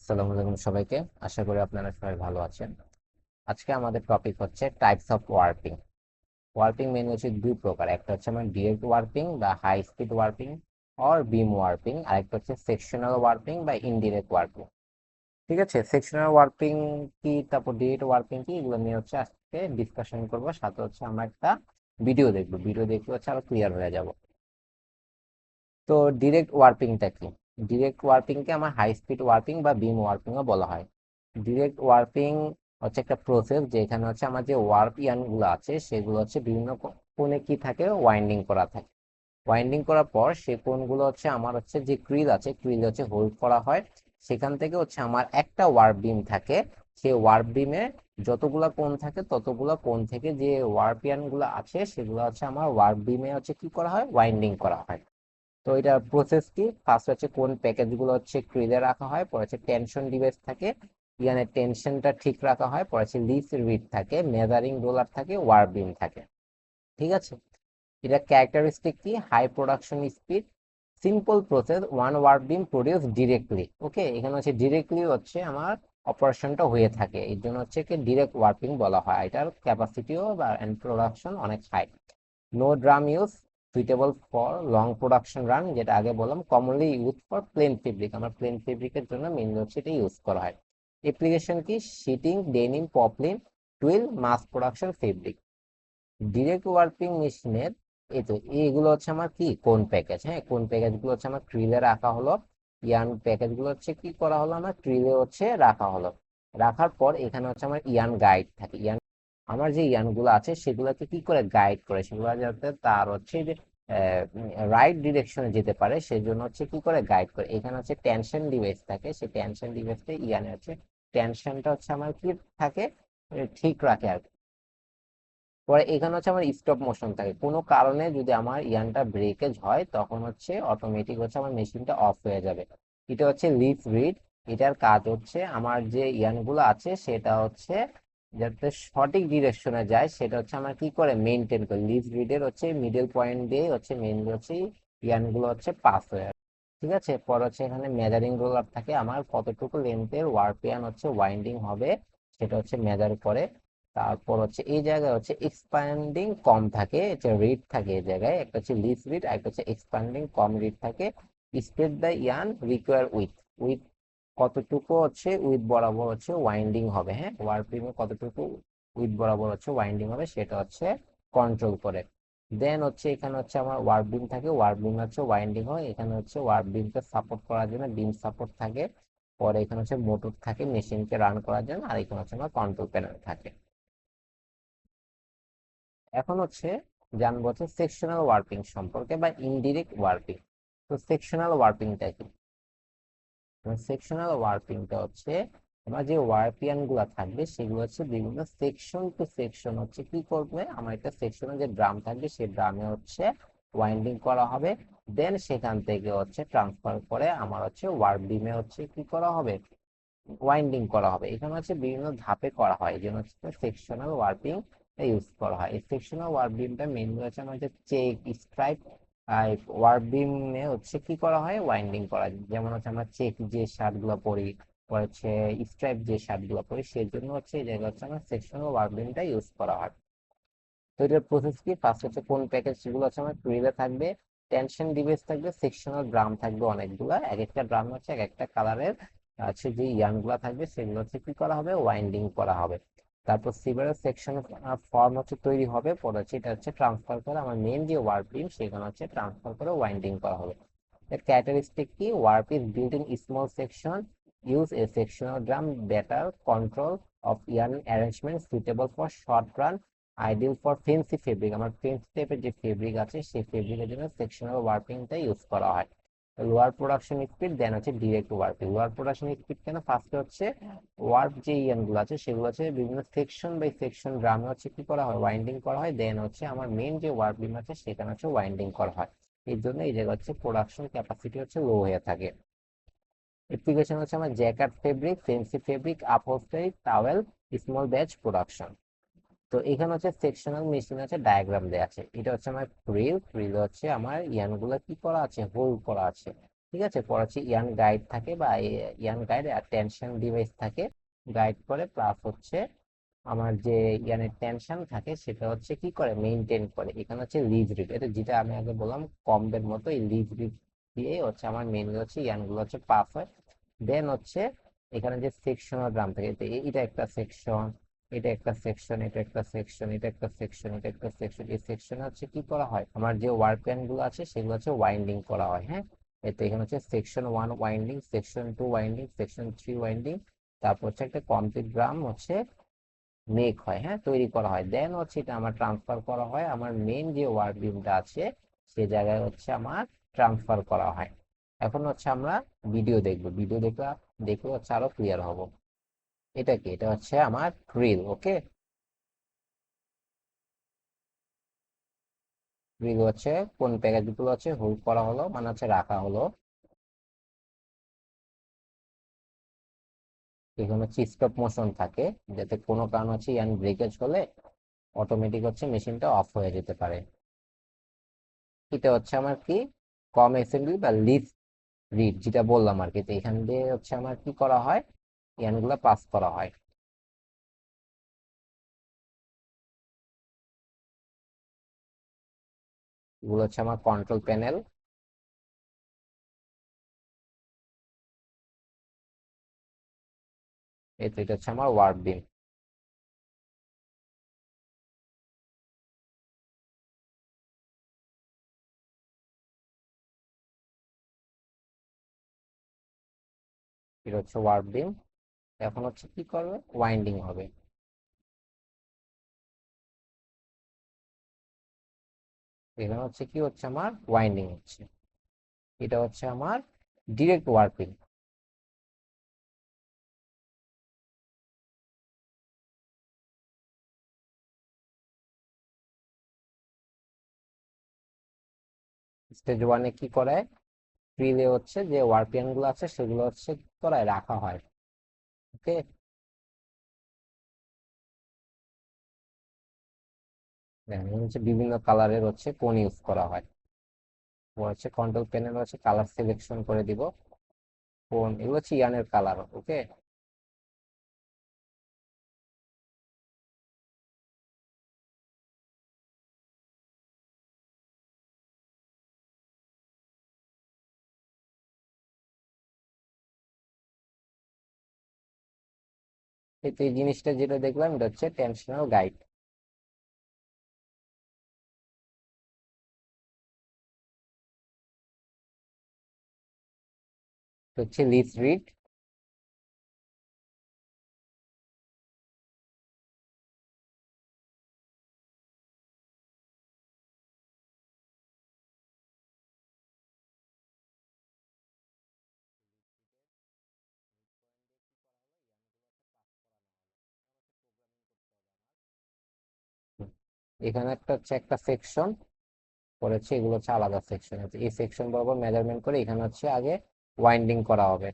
আসসালামু আলাইকুম সবাইকে। আশা করি আপনারা সবাই ভালো আছেন। আজকে আমাদের টপিক হচ্ছে types of warping. Warping main হচ্ছে দুই প্রকার, একটা হচ্ছে আমার ডিরেক্ট ওয়ার্পিং বা high speed warping or beam warping, আর একটা হচ্ছে সেকশনাল ওয়ার্পিং বা ইনডিরেক্ট ওয়ার্পিং। ঠিক আছে, সেকশনাল ওয়ার্পিং কি, তারপর ডিরেক্ট ওয়ার্পিং কি, এগুলো নিয়ে হচ্ছে আজকে ডিসকাশন করবো। সাথে হচ্ছে আমরা একটা ভিডিও দেখলে হচ্ছে আরো ক্লিয়ার হয়ে যাব। তো ডিরেক্ট ওয়ার্পিংটা কি? ডিরেক্ট ওয়ার্পিংকে আমার হাই স্পিড ওয়ার্পিং বা বিম ওয়ার্পিংও বলা হয়। ডিরেক্ট ওয়ার্পিং হচ্ছে একটা প্রসেস যেখানে হচ্ছে আমার যে ওয়ার্প ইয়ার্ন গুলো আছে সেগুলো হচ্ছে বিভিন্ন কোণে কি থাকে, ওয়াইন্ডিং করা থাকে। ওয়াইন্ডিং করার পর সেই কোণগুলো হচ্ছে আমার হচ্ছে যে ক্রিল আছে, ক্রিল হচ্ছে হোল্ড করা হয়। সেখান থেকে হচ্ছে আমার একটা ওয়ার্প বিম থাকে। সেই ওয়ার্প বিমে যতগুলা কোণ থাকে ততগুলা কোণ থেকে যে ওয়ার্প ইয়ার্ন গুলো আছে সেগুলো হচ্ছে আমার ওয়ার্প বিমে হচ্ছে কি করা হয়, ওয়াইন্ডিং করা হয়। তো এটা প্রসেস কি, ফার্স্ট হচ্ছে কোন প্যাকেজ গুলো হচ্ছে ক্রিলে রাখা হয়, পরে হচ্ছে টেনশন ডিভাইস থাকে, এখানে টেনশনটা ঠিক রাখা হয়, পরে হচ্ছে লিস রিড থাকে, মেজারিং রোলার থাকে, ওয়ার বিম থাকে। ঠিক আছে, এটা ক্যারেক্টারিস্টিক কি, high production speed, simple process, one warp beam produce directly. Okay, এখানে হচ্ছে ডিরেক্টলি হচ্ছে আমার অপারেশনটা হয়ে থাকে, এই জন্য হচ্ছে কি ডিরেক্ট ওয়ার্পিং বলা হয়। এটার ক্যাপাসিটিও বা এন্ড প্রোডাকশন অনেক high. No drum use, suitable for long production run, যেটা আগে বললাম commonly use for plain fabric, আমার প্লেন ফেব্রিকের জন্য মেইনলি হচ্ছে এটা ইউজ করা হয়। অ্যাপ্লিকেশন কি, শিটিং, denim, poplin, twill, mass production fabric. Direct warping মেশিনের এই তো এইগুলো হচ্ছে আমার কি কোন প্যাকেজ, হ্যাঁ কোন প্যাকেজ গুলো হচ্ছে আমার ক্রিলে রাখা হলো। ইয়ান প্যাকেজ গুলো হচ্ছে কি করা হলো, আমার ক্রিলে হচ্ছে রাখা হলো। রাখার পর এখানে হচ্ছে আমার ইয়ান গাইড থাকে। ইয়ান আমার যে ইয়ান গুলো আছে সেগুলোকে কি করে গাইড করে, সেগুলো যাতে তার হচ্ছে যে রাইট ডিরেকশনে যেতে পারে সেজন্য হচ্ছে কি করে গাইড করে। এখানে হচ্ছে টেনশন ডিভাইস থাকে, সেই টেনশন ডিভাইসে ইয়ানে হচ্ছে টেনশনটা হচ্ছে আমার কি থাকে, ঠিক রাখে আর কি। পরে এখানে হচ্ছে আমার স্টপ মোশন থাকে, কোনো কারণে যদি আমার ইয়ানটা ব্রেকেজ হয় তখন হচ্ছে অটোমেটিক হচ্ছে আমার মেশিনটা অফ হয়ে যাবে। এটা হচ্ছে লিফ রিড। এটার কাজ হচ্ছে আমার যে ইয়ানগুলো আছে সেটা হচ্ছে যাতে সঠিক ডিরেকশনে যায় সেটা হচ্ছে আমার কি করে মেনটেন করে। লিফ রিডের হচ্ছে মিডল পয়েন্ট দিয়ে হচ্ছে মেনলি হচ্ছে ইয়ানগুলো হচ্ছে পাস হয়ে আসে। ঠিক আছে, পর হচ্ছে এখানে মেজারিং রোলার থাকে, আমার কতটুকু লেন্থের ওয়ার্প ইয়ান হচ্ছে ওয়াইন্ডিং হবে সেটা হচ্ছে মেজার করে। তারপর হচ্ছে এই জায়গায় হচ্ছে এক্সপ্যান্ডিং কম থাকে, রিড থাকে এই জায়গায়, একটা হচ্ছে লিস রিড আর একটা হচ্ছে এক্সপ্যান্ডিং কম রিড থাকে। Spread the Ian require with, with কতটুকু হচ্ছে উইথ বরাবর হচ্ছে ওয়াইন্ডিং হবে, হ্যাঁ ওয়ার্পিং কতটুকু উইথ বরাবর হচ্ছে ওয়াইন্ডিং হবে সেটা হচ্ছে কন্ট্রোল করে। দেন হচ্ছে এখানে হচ্ছে আমার ওয়ার্প বিম থাকে, ওয়ার্প বিম হচ্ছে ওয়াইন্ডিং হয়, এখানে হচ্ছে ওয়ার্প বিমকে সাপোর্ট করার জন্য বিম সাপোর্ট থাকে। পরে এখানে হচ্ছে মোটর থাকে মেশিনকে রান করার জন্য, আর এখানে হচ্ছে আমার কন্ট্রোল প্যানেল থাকে। এখন হচ্ছে জানবো হচ্ছে সেকশনাল ওয়ার্পিং সম্পর্কে বা ইনডিরেক্ট ওয়ার্পিং। তো সেকশনাল ওয়ার্পিংটা কি? সেকশনাল ওয়ার্পিংটা হচ্ছে আমার যে ওয়ার্পিয়ান গুলা থাকবে সেগুলো হচ্ছে বিভিন্ন সেকশন টু সেকশন হচ্ছে কি করবে, আমার একটা সেকশনে যে ড্রাম থাকবে সেই ড্রামে হচ্ছে ওয়াইন্ডিং করা হবে। দেন সেখান থেকে হচ্ছে ট্রান্সফার করে আমার হচ্ছে ওয়ার্প বিমে হচ্ছে কি করা হবে, ওয়াইন্ডিং করা হবে। এখানে হচ্ছে বিভিন্ন ধাপে করা হয়, এই জন্য হচ্ছে সেকশনাল ওয়ার্পিং ইউজ করা হয়। এই সেকশনাল ওয়ার্প বিমটা মেইনলি হচ্ছে আমাদের চেক, স্ট্রাইপ ওয়ার্প বিমে হচ্ছে কি করা হয়, ওয়াইন্ডিং করা হয়। যেমন হচ্ছে আমরা চেক যে শার্ট গুলো পরি, পরে হচ্ছে স্ট্রাইপ যে শার্ট গুলো পরি, সেই জন্য হচ্ছে এই জায়গায় হচ্ছে আমরা সেকশনাল ওয়ার্প বিমটা ইউজ করা হয়। তো এটার প্রসেস কি, ফার্স্ট হচ্ছে কোন প্যাকেজ সেগুলো হচ্ছে আমার টুইলে থাকবে, টেনশন ডিভাইস থাকবে, সেকশনাল ড্রাম থাকবে অনেকগুলা, এক একটা ড্রাম হচ্ছে এক একটা কালারের আছে যে ইয়াং গুলা থাকবে সেগুলো হচ্ছে কি করা হবে, ওয়াইন্ডিং করা হবে। তারপর সিভারের সেকশন ফর্ম হচ্ছে তৈরি হবে, পরে হচ্ছে এটা হচ্ছে ট্রান্সফার করে আমার মেন যে ওয়ার্প বিম সেখানে হচ্ছে ট্রান্সফার করে ওয়াইন্ডিং করা হবে। এর ক্যারেক্টারিস্টিক কি, warp is built in small section, use a sectional drum, better control of yarn arrangement, suitable for short run, ideal for fancy fabric, আমার ফেন্সি টাইপের যে ফেব্রিক আছে সেই ফেব্রিকের জন্য সেকশনাল ওয়ার্পিংটা ইউজ করা হয়। লোয়ার প্রোডাকশন স্পিড, দেন হচ্ছে direct warping. Lower production speed কেন, ফার্স্টে হচ্ছে ওয়ার্প যে ইয়ানগুলো আছে সেগুলো হচ্ছে বিভিন্ন সেকশন বাই সেকশন ড্রামে হচ্ছে কি করা হয়, ওয়াইন্ডিং করা হয়। দেন হচ্ছে আমার মেন যে ওয়ার্প বিম আছে সেখানে হচ্ছে ওয়াইন্ডিং করা হয়। এই জন্য এই জায়গা হচ্ছে প্রোডাকশন ক্যাপাসিটি হচ্ছে লো হয়ে থাকে। অ্যাপ্লিকেশন হচ্ছে আমার jacquard fabric, fancy fabric, upholstery, towel, small batch production. তো এখানে হচ্ছে সেকশনাল মেশিন আছে, ডায়াগ্রাম দেওয়া আছে। এটা হচ্ছে আমার ফ্রিল, ফ্রিল হচ্ছে আমার ইয়ানগুলো কি করা আছে, হোল্ড করা আছে। ঠিক আছে। পর হচ্ছে ইয়ান গাইড থাকে বা ইয়ান গাইড আর টেনশন ডিভাইস থাকে, গাইড করে, প্লাস হচ্ছে আমার যে ইয়ানের টেনশন থাকে সেটা হচ্ছে কি করে, মেনটেন করে। এখানে হচ্ছে লিজ রিড, এটা যেটা আমি আগে বললাম কম্বের মতো, এই লিজ রিড দিয়ে হচ্ছে আমার মেনলি হচ্ছে ইয়ানগুলো হচ্ছে পাস হয়। দেন হচ্ছে এখানে যে সেকশনাল ড্রাম থাকে, এটা একটা সেকশন, এটা একটা সেকশন, এটা একটা সেকশন, এটা একটা সেকশন, এটা একটা সেকশন। এই সেকশনে হচ্ছে কি করা হয়, আমার যে ওয়ার্ক প্যান গুলো আছে সেগুলো হচ্ছে ওয়াইন্ডিং করা হয়। হ্যাঁ, এতে এখানে হচ্ছে section 1 winding, section 2 winding, section 3 winding, তারপর হচ্ছে একটা কমপ্লিট ড্রাম হচ্ছে মেক হয়, হ্যাঁ, তৈরি করা হয়। দেন হচ্ছে এটা আমার ট্রান্সফার করা হয় আমার মেন যে ওয়ার্ক বিমটা আছে সে জায়গায় হচ্ছে আমার ট্রান্সফার করা হয়। এখন হচ্ছে আমরা ভিডিও দেখবো, ভিডিও দেখলে হচ্ছে আরো ক্লিয়ার হব। এটা কি, এটা হচ্ছে আমার ড্রিল। ওকে, ড্রিল হচ্ছে কোন প্যাকেজগুলো হচ্ছে হোল্ড করা হলো, মানে হচ্ছে রাখা হলো। এখানে হচ্ছে স্টপ মোশন থাকে, যাতে কোনো কারণ হচ্ছে ইয়ান ব্রেকেজ হলে অটোমেটিক হচ্ছে মেশিনটা অফ হয়ে যেতে পারে। এটা হচ্ছে আমার কি, কম অ্যাসেম্বলি বা লিস্ট রিড যেটা বললাম আর কি। তো এখান দিয়ে হচ্ছে আমার কি করা হয়, ইয়ানগুলো পাস করা হয়। এগুলো হচ্ছে আমার কন্ট্রোল প্যানেল। এই তো এটা হচ্ছে আমার ওয়ার্ক বিম। এটা হচ্ছে ওয়ার্ক বিম। এখন হচ্ছে কি করবে, ওয়াইন্ডিং হবে। এখানে হচ্ছে কি হচ্ছে, আমার ওয়াইন্ডিং হচ্ছে। এটা হচ্ছে আমার ডিরেক্ট ওয়ার্কিং। স্টেজ ওয়ানে কি করে, ফ্রিলে হচ্ছে যে ওয়ার্পিয়ান গুলো আছে সেগুলো হচ্ছে কি করায়, রাখা হয়। ওকে, দেখেন হচ্ছে বিভিন্ন কালারের হচ্ছে কোন ইউজ করা হয়। ও হচ্ছে কন্ট্রোল প্যানেল হচ্ছে কালার সিলেকশন করে দিব কোন, এগুলো হচ্ছে ইয়ানের কালার। ওকে, তো এই জিনিসটা যেটা দেখলাম এটা হচ্ছে টেনশনাল গাইড। হচ্ছে লিস রিড। এখানে একটা হচ্ছে একটা সেকশন করেছে, এগুলো হচ্ছে আলাদা সেকশন আছে। এই সেকশন বরাবর মেজারমেন্ট করে এখানে হচ্ছে আগে ওয়াইন্ডিং করা হবে।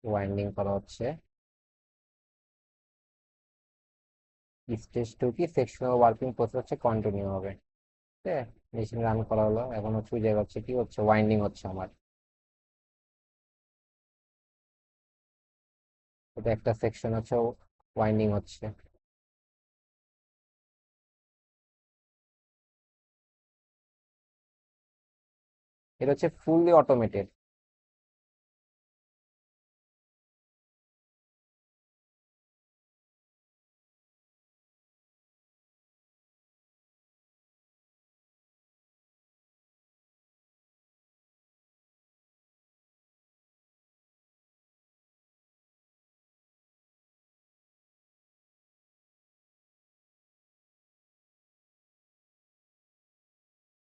ওয়াইন্ডিং করা হচ্ছে। স্টেজ 2 কি, সেকশনাল ওয়ার্কিং প্রসেস হচ্ছে কন্টিনিউ হবে। ঠিক আছে, মেশিন রান করা হলো, এখন হচ্ছে ওই জায়গা হচ্ছে কি হচ্ছে, ওয়াইন্ডিং হচ্ছে আমার। এটা একটা সেকশন হচ্ছে ওয়াইন্ডিং হচ্ছে। এটা হচ্ছে ফুললি অটোমেটেড।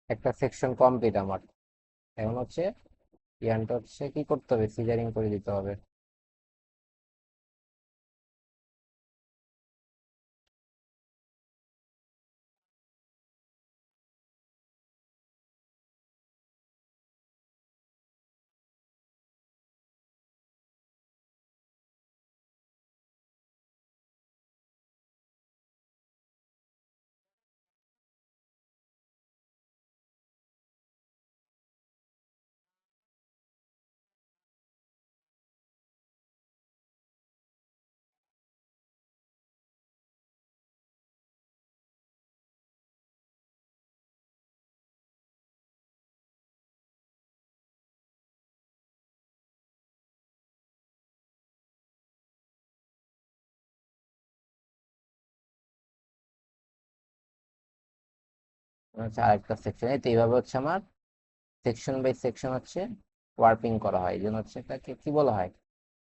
একটা সেকশন কমপ্লিট আমার। এখন হচ্ছে ইয়ানটা হচ্ছে কি করতে হবে, সিজারিং করে দিতে হবে। হচ্ছে আরেকটা সেকশন, এই তো এইভাবে হচ্ছে আমার সেকশন বাই সেকশন হচ্ছে ওয়ার্পিং করা হয়, এই জন্য হচ্ছে এটাকে কি বলা হয়,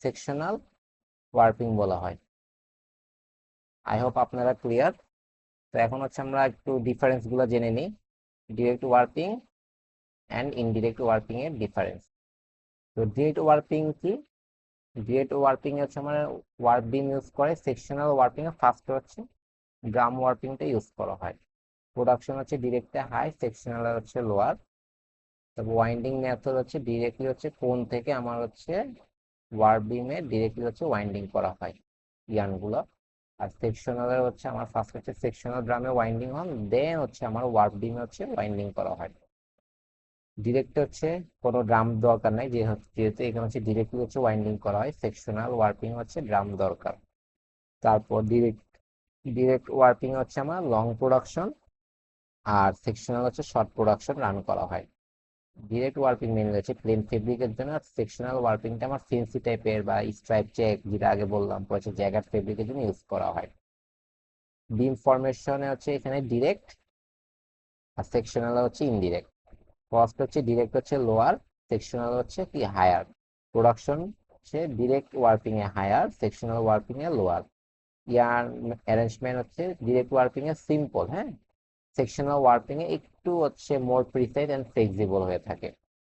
সেকশনাল ওয়ার্পিং বলা হয়। আই হোপ আপনারা ক্লিয়ার। তো এখন হচ্ছে আমরা একটু ডিফারেন্স গুলো জেনে নিই, direct warping and indirect warping এর ডিফারেন্স। তো ডিরেক্ট ওয়ার্পিং কি? ডিরেক্ট ওয়ার্পিং হচ্ছে মানে ওয়ার্প বিম ইউজ করে, সেকশনাল ওয়ার্পিং এ ফার্স্ট হচ্ছে ড্রাম ওয়ার্পিংটা ইউজ করা হয়। প্রোডাকশন হচ্ছে ডিরেক্টে হাই, সেকশনাল হচ্ছে লোয়ার। তারপর ওয়াইন্ডিং মেথড হচ্ছে ডিরেক্টলি হচ্ছে কোন থেকে আমার হচ্ছে ওয়ার্প বিমে ডিরেক্টলি হচ্ছে ওয়াইন্ডিং করা হয় ইয়ার্নগুলো। আর সেকশনালের হচ্ছে আমার ফার্স্ট হচ্ছে সেকশনাল ড্রামে ওয়াইন্ডিং হন, দেন হচ্ছে আমার ওয়ার্প বিমে হচ্ছে ওয়াইন্ডিং করা হয়। ডিরেক্ট হচ্ছে কোনো ড্রাম দরকার নাই, যেহেতু এখানে হচ্ছে ডিরেক্টলি হচ্ছে ওয়াইন্ডিং করা হয়, সেকশনাল ওয়ার্পিং হচ্ছে ড্রাম দরকার। তারপর ডিরেক্ট ডিরেক্ট ওয়ার্পিং হচ্ছে আমার লং প্রোডাকশন, আর সেকশনাল হচ্ছে শর্ট প্রোডাকশন রান করা হয়। ডিরেক্ট ওয়ার্পিং মেনলি হচ্ছে প্লেন ফেব্রিকের জন্য, আর সেকশনাল ওয়ার্পিংটা আমার ফেন্সি টাইপের বা স্ট্রাইপ চেক, যেটা আগে বললাম হচ্ছে জ্যাগার ফেব্রিকের জন্য ইউজ করা হয়। বিম ফরমেশনে হচ্ছে এখানে ডিরেক্ট, আর সেকশনাল হচ্ছে ইনডিরেক্ট। কস্ট হচ্ছে ডিরেক্ট হচ্ছে লোয়ার, সেকশনাল হচ্ছে কি হায়ার। প্রোডাকশন হচ্ছে ডিরেক্ট ওয়ার্পিং এ হায়ার, সেকশনাল ওয়ার্পিং এ লোয়ার। ইয়ার অ্যারেঞ্জমেন্ট হচ্ছে ডিরেক্ট ওয়ার্পিং এ সিম্পল, হ্যাঁ, সেকশনাল ওয়ার্পিং এ একটু হচ্ছে মোর প্রিসাইজ এন্ড ফ্লেক্সিবল হয়ে থাকে।